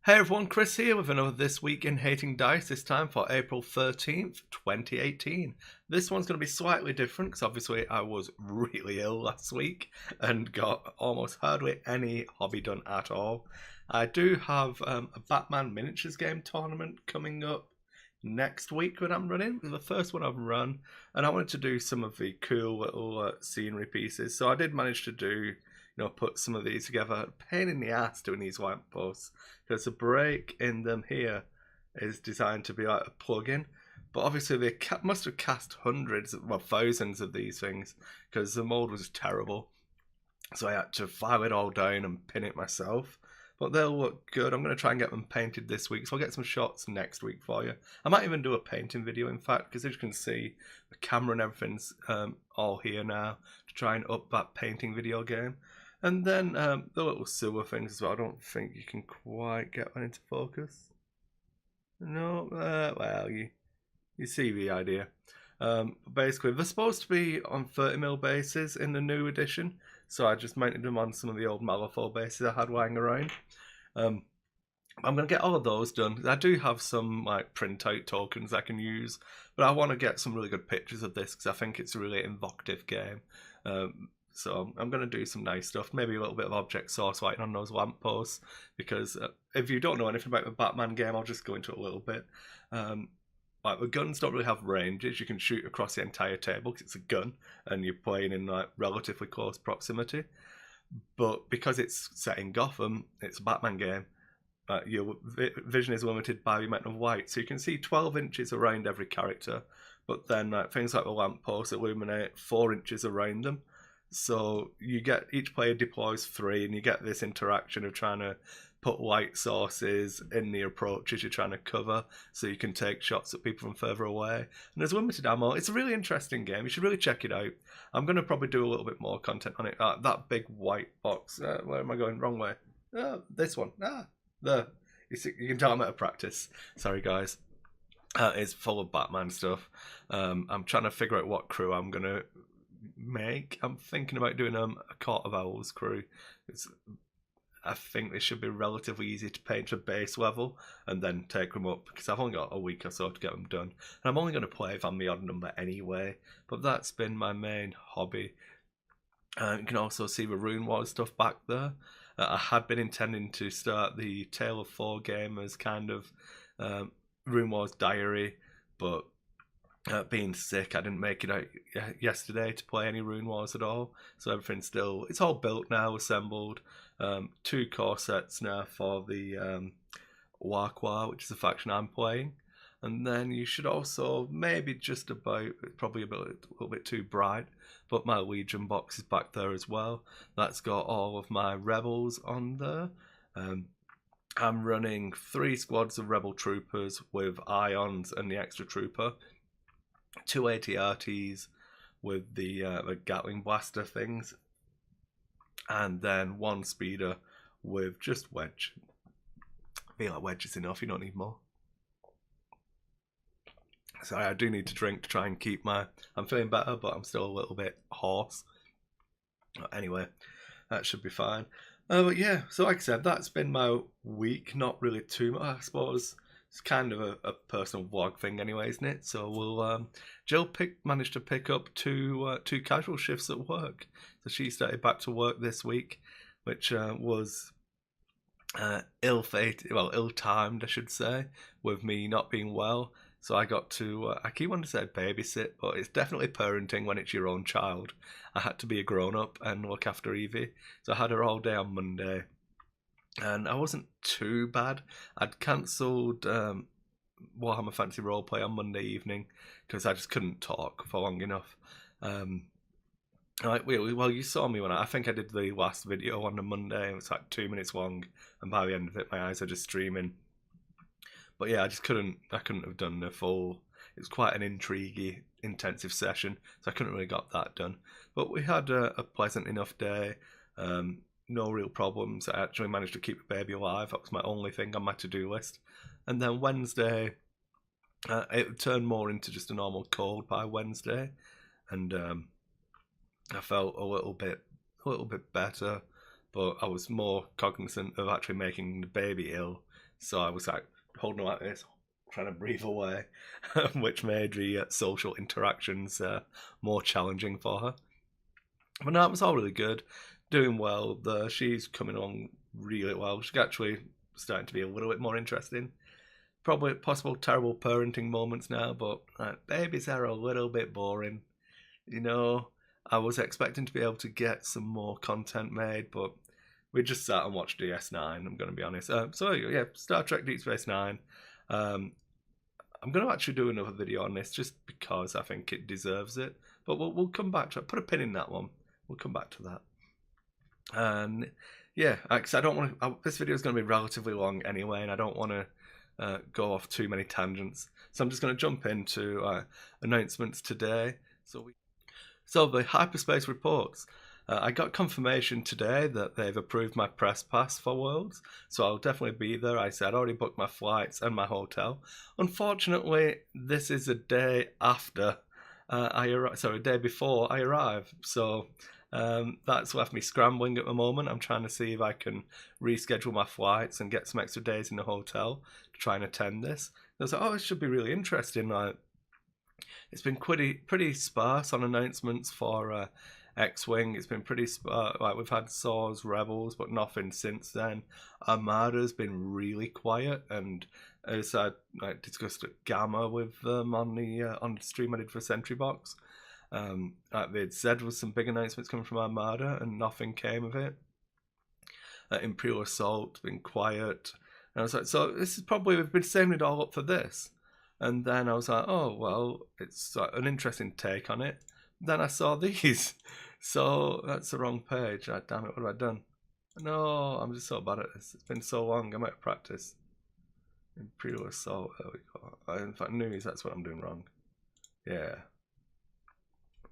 Hey everyone, Chris here with another This Week in Hating Dice, this time for April 13th, 2018. This one's going to be slightly different because obviously I was really ill last week and got almost hardly any hobby done at all. I do have a Batman miniatures game tournament coming up next week that I'm running. The first one I've run, and I wanted to do some of the cool little scenery pieces. So I did manage to do, put some of these together. Pain in the ass doing these white posts because the break in them here is designed to be like a plug-in. But obviously they must have cast hundreds, well thousands of these things because the mold was terrible. So I had to file it all down and pin it myself. But they'll look good. I'm going to try and get them painted this week, so I'll get some shots next week for you. I might even do a painting video, in fact, because as you can see, the camera and everything's all here now to try and up that painting video game. And then the little sewer things as well. I don't think you can quite get one into focus. No, well, you see the idea. Basically, they're supposed to be on 30mm bases in the new edition, so I just mounted them on some of the old Malifaux bases I had lying around. I'm going to get all of those done. I do have some like printout tokens I can use, but I want to get some really good pictures of this because I think it's a really evocative game. So I'm going to do some nice stuff, maybe a little bit of object source lighting on those lampposts, because if you don't know anything about the Batman game, I'll just go into it a little bit. Like the guns don't really have ranges. You can shoot across the entire table because it's a gun and you're playing in like relatively close proximity. But because it's set in Gotham, it's a Batman game. Your vision is limited by the amount of light, so you can see 12 inches around every character. But then things like the lampposts illuminate 4 inches around them. So you get each player deploys 3, and you get this interaction of trying to put light sources in the approaches you're trying to cover, so you can take shots at people from further away. And there's limited ammo. It's a really interesting game. You should really check it out. I'm going to probably do a little bit more content on it. That big white box. Where am I going? Wrong way. This one. There. You can tell I'm out of practice. Sorry, guys. It's full of Batman stuff. I'm trying to figure out what crew I'm going to make. I'm thinking about doing a Court of Owls crew. I think they should be relatively easy to paint to base level and then take them up because I've only got a week or so to get them done. And I'm only going to play if I'm the odd number anyway, but that's been my main hobby. You can also see the Rune Wars stuff back there. I had been intending to start the Tale of Four game as kind of Rune Wars diary, but being sick, I didn't make it out yesterday to play any Rune Wars at all. So everything's still, it's all built now, assembled. 2 core sets now for the Warqua, which is the faction I'm playing. And then you should also maybe just about, probably a little bit too bright, but my Legion box is back there as well. That's got all of my Rebels on there. I'm running 3 squads of Rebel Troopers with Ions and the Extra Trooper. 2 ATRTs with the Gatling Blaster things, and then 1 speeder with just Wedge. I feel like Wedge is enough, you don't need more. Sorry, I do need to drink to try and keep I'm feeling better, but I'm still a little bit hoarse. Anyway, that should be fine. But yeah, so like I said, that's been my week. Not really too much, I suppose. It's kind of a personal vlog thing anyway, isn't it? So we'll Jill managed to pick up two casual shifts at work. So she started back to work this week, which was ill-timed, I should say, with me not being well. So I got to, I keep wanting to say babysit, but it's definitely parenting when it's your own child. I had to be a grown-up and look after Evie. So I had her all day on Monday. And I wasn't too bad. I'd cancelled Warhammer Fantasy Roleplay on Monday evening because I just couldn't talk for long enough. Well, you saw me when I think I did the last video on a Monday. It was like 2 minutes long, and by the end of it, my eyes are just streaming. But yeah, I couldn't have done the full. It was quite an intriguey, intensive session, so I couldn't really got that done. But we had a pleasant enough day. No real problems. I actually managed to keep the baby alive. That was my only thing on my to-do list. And then Wednesday, it turned more into just a normal cold by Wednesday, and I felt a little bit better, but I was more cognizant of actually making the baby ill. so I was like holding her like this, trying to breathe away, which made the social interactions more challenging for her. But no, it was all really good, doing well. She's coming along really well. She's actually starting to be a little bit more interesting. Probably possible terrible parenting moments now, but babies are a little bit boring. You know, I was expecting to be able to get some more content made, but we just sat and watched DS9. I'm going to be honest. So yeah, Star Trek Deep Space Nine. Um, I'm going to actually do another video on this just because I think it deserves it. But we'll come back to it. Put a pin in that one. We'll come back to that. And yeah, because I don't want to. This video is going to be relatively long anyway, and I don't want to go off too many tangents. So I'm just going to jump into announcements today. So the hyperspace reports. I got confirmation today that they've approved my press pass for Worlds, so I'll definitely be there. I said I already booked my flights and my hotel. Unfortunately, this is a day after a day before I arrive. So that's left me scrambling at the moment. I'm trying to see if I can reschedule my flights and get some extra days in the hotel to try and attend this. I was like, oh, it should be really interesting. Like, it's been pretty sparse on announcements for X-Wing. It's been pretty sparse. Like, we've had Saws, Rebels, but nothing since then. Armada's been really quiet, and as I discussed at Gamma with them on the stream I did for Sentry Box, they'd said there was some big announcements coming from Armada, and nothing came of it. Imperial Assault been quiet, and I was like, so this is probably, we've been saving it all up for this. And then I was like, oh, well, it's an interesting take on it. Then I saw these. So that's the wrong page. Oh, damn it, what have I done? No, I'm just so bad at this. It's been so long. I might practice. Imperial Assault. There we go. In fact, news, that's what I'm doing wrong. Yeah.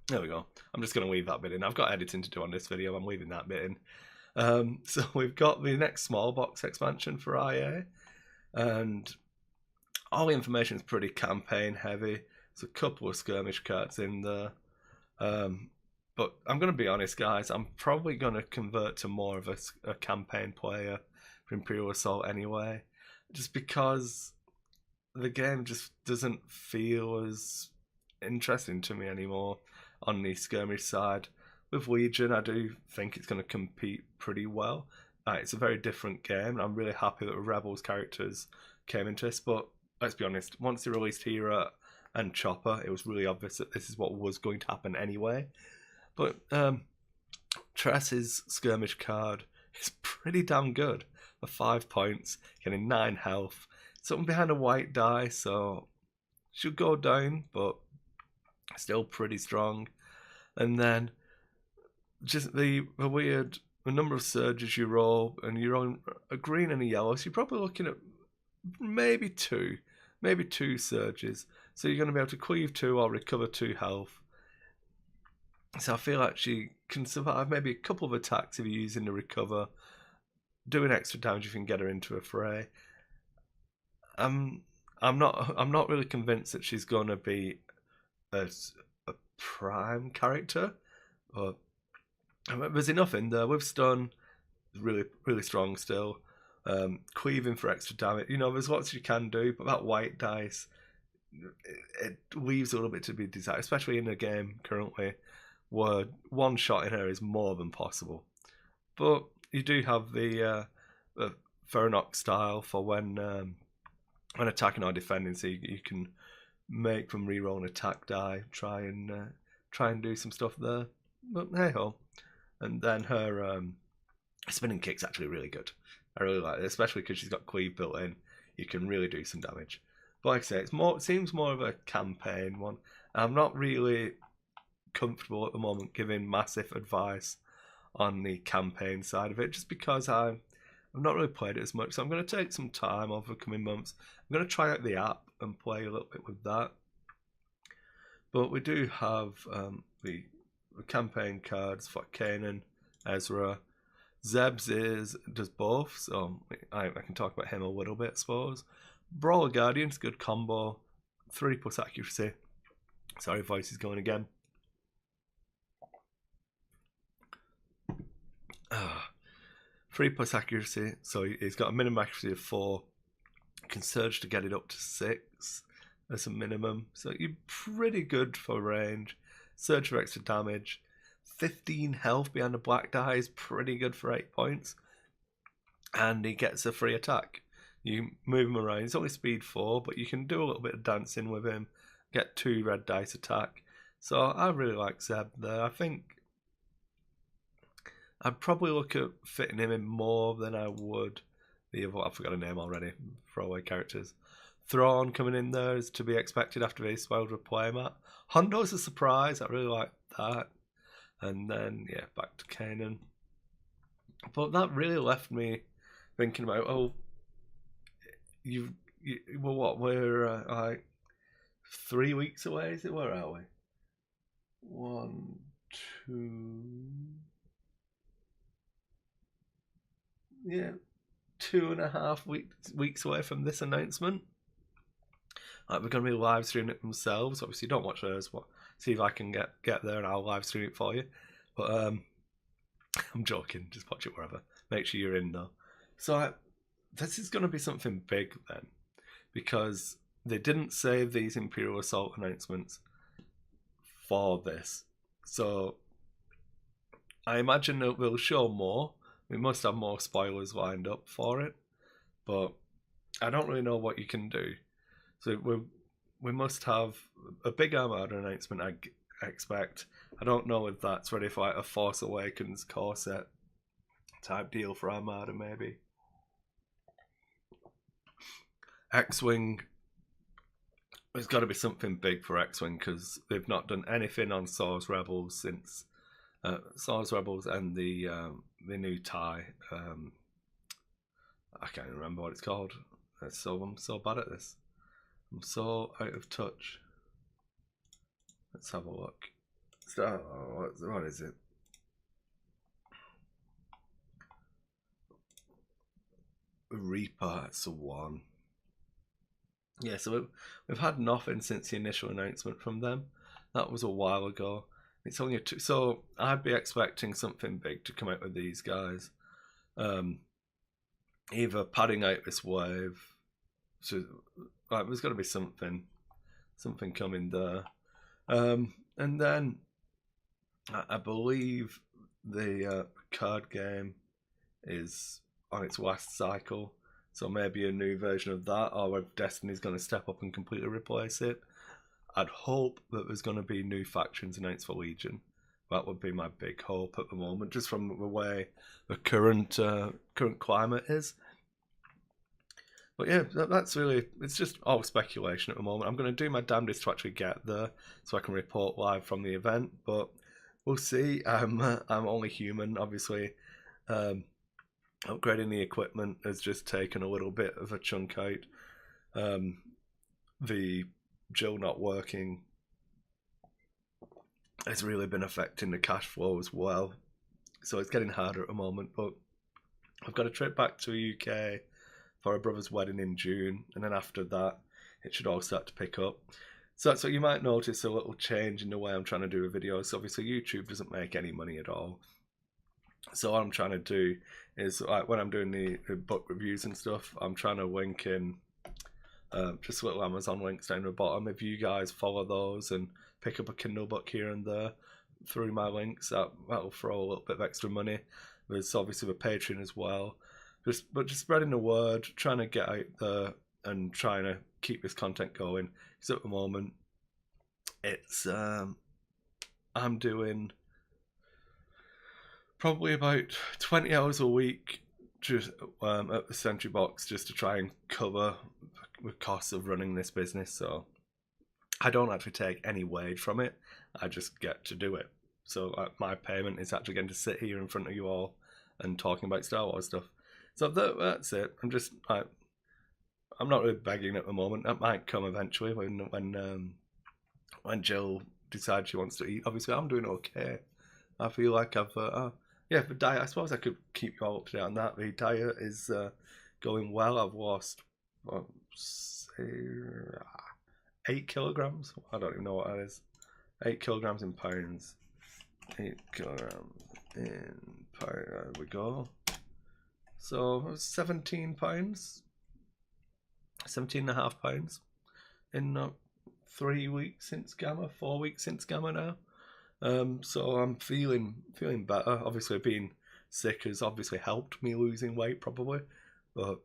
There we go. I'm just going to leave that bit in. I've got editing to do on this video. I'm leaving that bit in. So we've got the next small box expansion for IA. And all the information is pretty campaign heavy. There's a couple of skirmish cards in there. But I'm going to be honest, guys. I'm probably going to convert to more of a campaign player for Imperial Assault anyway. Just because the game just doesn't feel as interesting to me anymore on the skirmish side. With Legion, I do think it's going to compete pretty well. It's a very different game. I'm really happy that the Rebels characters came into this, but let's be honest, once they released Hera and Chopper, it was really obvious that this is what was going to happen anyway. But Tress's skirmish card is pretty damn good. For 5 points, getting 9 health. Something behind a white die, so should go down, but still pretty strong. And then just the number of surges you roll, and you're on a green and a yellow, so you're probably looking at maybe two surges. So you're going to be able to cleave 2 or recover 2 health. So I feel like she can survive maybe a couple of attacks if you're using the recover, doing extra damage if you can get her into a fray. I'm not really convinced that she's going to be a prime character, but there's enough in there. With stun, really strong still. Cleaving for extra damage. You know, there's lots you can do, but that white dice, it leaves a little bit to be desired, especially in a game currently where one shot in her is more than possible. But you do have the Ferronox style for when attacking or defending, so you can make them reroll an attack die, try and do some stuff there. But hey ho. And then her spinning kick's actually really good. I really like it, especially because she's got cleave built in. You can really do some damage. But like I say, it seems more of a campaign one. I'm not really comfortable at the moment giving massive advice on the campaign side of it, just because I've not really played it as much. So I'm going to take some time over the coming months. I'm going to try out the app and play a little bit with that. But we do have the campaign cards for Kanan, Ezra. Zeb's does both, so I can talk about him a little bit, I suppose. Brawler Guardian's good combo, 3+ accuracy. Sorry, voice is going again. 3+ accuracy, so he's got a minimum accuracy of 4, can surge to get it up to 6 as a minimum. So you're pretty good for range. Surge for extra damage. 15 health behind a black die is pretty good for 8 points. And he gets a free attack. You move him around. He's only speed 4, but you can do a little bit of dancing with him. Get 2 red dice attack. So I really like Zeb there. I think I'd probably look at fitting him in more than I would the other. I forgot a name already. Throwaway characters. Thrawn coming in there is to be expected after they spoiled with playmat. Hondo's a surprise. I really like that. And then yeah, back to Kanan. But that really left me thinking about well, what we're like 3 weeks away. Is it? Where are we? 1, 2. Yeah, 2.5 weeks away from this announcement. Like, we're going to be live streaming it themselves. Obviously, don't watch those. See if I can get there and I'll live stream it for you. But I'm joking. Just watch it wherever. Make sure you're in though. So this is going to be something big then, because they didn't save these Imperial Assault announcements for this. So I imagine that we'll show more. We must have more spoilers lined up for it, but I don't really know what you can do. So we must have a big Armada announcement, I expect. I don't know if that's ready for like a Force Awakens core set type deal for Armada, maybe. X-Wing, there's got to be something big for X-Wing, because they've not done anything on Source Rebels since Source Rebels and the new tie. I can't remember what it's called. I'm so bad at this. I'm so out of touch. Let's have a look. So, what is it? Reaper, it's the one. Yeah, so we've had nothing since the initial announcement from them. That was a while ago. It's only so I'd be expecting something big to come out with these guys. Either padding out this wave. So there's got to be something coming there. And then I believe the card game is on its last cycle, so maybe a new version of that, or if Destiny's going to step up and completely replace it. I'd hope that there's going to be new factions announced for Legion. That would be my big hope at the moment, just from the way the current climate is. But yeah, that's really, it's just all speculation at the moment. I'm going to do my damnedest to actually get there so I can report live from the event, but we'll see. I'm only human, obviously. Upgrading the equipment has just taken a little bit of a chunk out. The Jill not working has really been affecting the cash flow as well. So it's getting harder at the moment, but I've got a trip back to the UK for a brother's wedding in June, and then after that it should all start to pick up. So you might notice a little change in the way I'm trying to do a video. So obviously YouTube doesn't make any money at all. So what I'm trying to do is, like, when I'm doing the book reviews and stuff, I'm trying to link in just little Amazon links down the bottom. If you guys follow those and pick up a Kindle book here and there through my links, that'll throw a little bit of extra money. There's obviously the Patreon as well. But just spreading the word, trying to get out there and trying to keep this content going. Because at the moment, it's I'm doing probably about 20 hours a week just at the Sentry Box, just to try and cover the costs of running this business. So I don't actually take any wage from it. I just get to do it. So my payment is actually getting to sit here in front of you all and talking about Star Wars stuff. So that's it. I'm not really begging at the moment. That might come eventually when Jill decides she wants to eat. Obviously, I'm doing okay. I feel like I've the diet. I suppose I could keep you all up to date on that. The diet is going well. I've lost 8 kilograms. I don't even know what that is. 8 kilograms in pounds. 8 kilograms in pounds. There we go. So 17 pounds. £17.5 in 3 weeks since Gamma, 4 weeks since Gamma now. So I'm feeling better. Obviously, being sick has obviously helped me losing weight, probably. But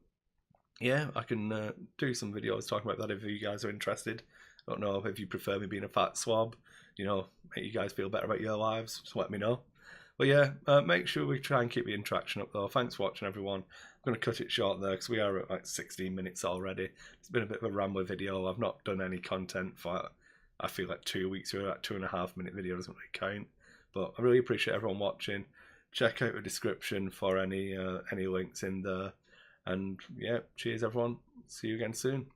yeah, I can do some videos talking about that if you guys are interested. I don't know if you prefer me being a fat swab, make you guys feel better about your lives, just let me know. But yeah, make sure we try and keep the interaction up though. Thanks for watching, everyone. I'm going to cut it short there because we are at like 16 minutes already. It's been a bit of a rambler video. I've not done any content for, I feel like 2 weeks. We're at 2.5 minute video, doesn't really count. But I really appreciate everyone watching. Check out the description for any links in there. And yeah, cheers everyone. See you again soon.